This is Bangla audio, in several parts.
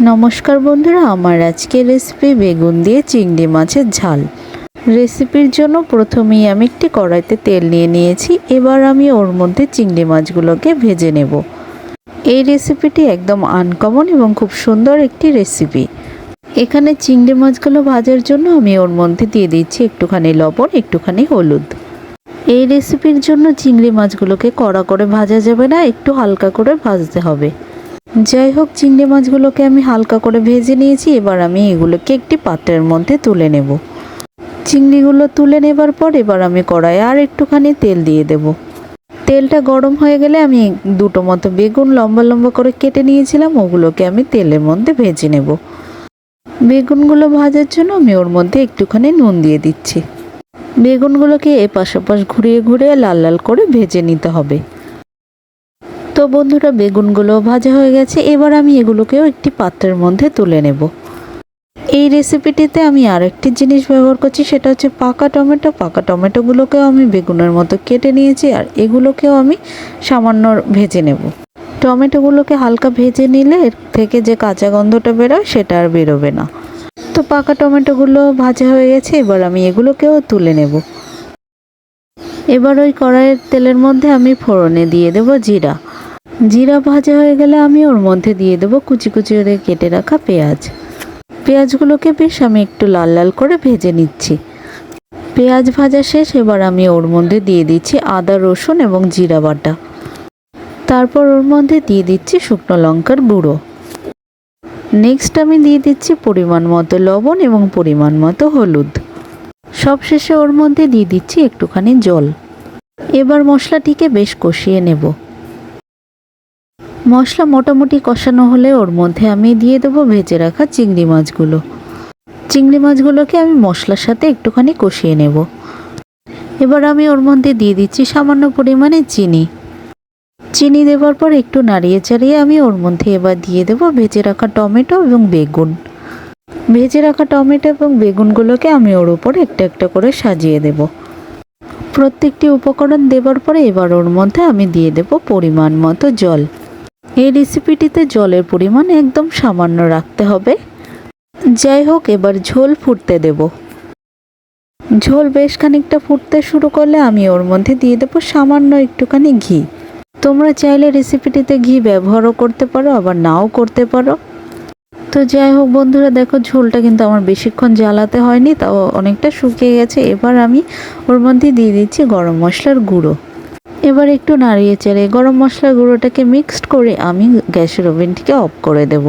নমস্কার বন্ধুরা, আমার আজকের রেসিপি বেগুন দিয়ে চিংড়ি মাছের ঝাল। রেসিপির জন্য প্রথমেই আমি একটি কড়াইতে তেল নিয়ে নিয়েছি। এবার আমি ওর মধ্যে চিংড়ি মাছগুলোকে ভেজে নেব। এই রেসিপিটি একদম আনকমন এবং খুব সুন্দর একটি রেসিপি। এখানে চিংড়ি মাছগুলো ভাজার জন্য আমি ওর মধ্যে দিয়ে দিচ্ছি একটুখানি লবণ, একটুখানি হলুদ। এই রেসিপির জন্য চিংড়ি মাছগুলোকে কড়া করে ভাজা যাবে না, একটু হালকা করে ভাজতে হবে। যাই হোক, চিংড়ি মাছগুলোকে আমি হালকা করে ভেজে নিয়েছি। এবার আমি এগুলোকে একটি পাত্রের মধ্যে তুলে নেব। চিংড়িগুলো তুলে নেবার পর এবার আমি কড়াইয়ে আর একটুখানি তেল দিয়ে দেব। তেলটা গরম হয়ে গেলে আমি দুটো মতো বেগুন লম্বা লম্বা করে কেটে নিয়েছিলাম, ওগুলোকে আমি তেলের মধ্যে ভেজে নেব। বেগুনগুলো ভাজার জন্য আমি ওর মধ্যে একটুখানি নুন দিয়ে দিচ্ছি। বেগুনগুলোকে এপাশ ওপাশ ঘুরিয়ে ঘুরিয়ে লাল লাল করে ভেজে নিতে হবে। তো বন্ধুরা, বেগুনগুলো ভাজা হয়ে গেছে। এবার আমি এগুলোকেও একটি পাত্রের মধ্যে তুলে নেব। এই রেসিপিটিতে আমি আরেকটি জিনিস ব্যবহার করছি, সেটা হচ্ছে পাকা টমেটো। পাকা টমেটোগুলোকেও আমি বেগুনের মতো কেটে নিয়েছি, আর এগুলোকেও আমি সামান্য ভেজে নেব। টমেটোগুলোকে হালকা ভেজে নিলে এর থেকে যে কাঁচা গন্ধটা বেরোয় সেটা আর বেরোবে না। তো পাকা টমেটোগুলো ভাজা হয়ে গেছে। এবার আমি এগুলোকেও তুলে নেব। এবার ওই কড়াইয়ের তেলের মধ্যে আমি ফোড়নে দিয়ে দেব জিরা। জিরা ভাজা হয়ে গেলে আমি ওর মধ্যে দিয়ে দেবো কুচি কুচি করে কেটে রাখা পেঁয়াজ। পেঁয়াজগুলোকে বেশ আমি একটু লাল লাল করে ভেজে নিচ্ছি। পেঁয়াজ ভাজা শেষ। এবার আমি ওর মধ্যে দিয়ে দিচ্ছি আদা, রসুন এবং জিরা বাটা। তারপর ওর মধ্যে দিয়ে দিচ্ছি শুকনো লঙ্কার গুঁড়ো। নেক্সট আমি দিয়ে দিচ্ছি পরিমাণ মতো লবণ এবং পরিমাণ মতো হলুদ। সবশেষে ওর মধ্যে দিয়ে দিচ্ছি একটুখানি জল। এবার মশলাটিকে বেশ কষিয়ে নেব। মশলা মোটামুটি কষানো হলে ওর মধ্যে আমি দিয়ে দেবো ভেজে রাখা চিংড়ি মাছগুলো। চিংড়ি মাছগুলোকে আমি মশলার সাথে একটুখানি কষিয়ে নেব। এবার আমি ওর মধ্যে দিয়ে দিচ্ছি সামান্য পরিমাণে চিনি। চিনি দেওয়ার পর একটু নাড়িয়ে চাড়িয়ে আমি ওর মধ্যে এবার দিয়ে দেবো ভেজে রাখা টমেটো এবং বেগুন। ভেজে রাখা টমেটো এবং বেগুনগুলোকে আমি ওর উপর একটা একটা করে সাজিয়ে দেব। প্রত্যেকটি উপকরণ দেওয়ার পরে এবার ওর মধ্যে আমি দিয়ে দেব পরিমাণ মতো জল। এই রেসিপিটিতে জলের পরিমাণ একদম সামান্য রাখতে হবে। যাই হোক, এবার ঝোল ফুটতে দেব। ঝোল বেশ খানিকটা ফুটতে শুরু করলে আমি ওর মধ্যে দিয়ে দেবো সামান্য একটুখানি ঘি। তোমরা চাইলে রেসিপিটিতে ঘি ব্যবহারও করতে পারো, আবার নাও করতে পারো। তো যাই হোক বন্ধুরা, দেখো ঝোলটা কিন্তু আমার বেশিক্ষণ জ্বালাতে হয়নি, তাও অনেকটা শুকিয়ে গেছে। এবার আমি ওর মধ্যে দিয়ে দিচ্ছি গরম মশলার গুঁড়ো। এবার একটু নাড়িয়ে চাড়িয়ে গরম মশলার গুঁড়োটাকে মিক্সড করে আমি গ্যাসের ওভেনটিকে অফ করে দেব।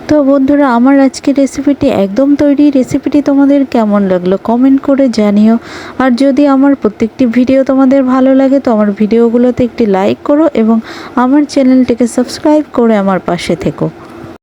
তো বন্ধুরা, আমার আজকের রেসিপিটি একদম তৈরি। রেসিপিটি তোমাদের কেমন লাগলো কমেন্ট করে জানিও। আর যদি আমার প্রত্যেকটি ভিডিও তোমাদের ভালো লাগে তো আমার ভিডিওগুলোতে একটি লাইক করো এবং আমার চ্যানেলটিকে সাবস্ক্রাইব করে আমার পাশে থেকো।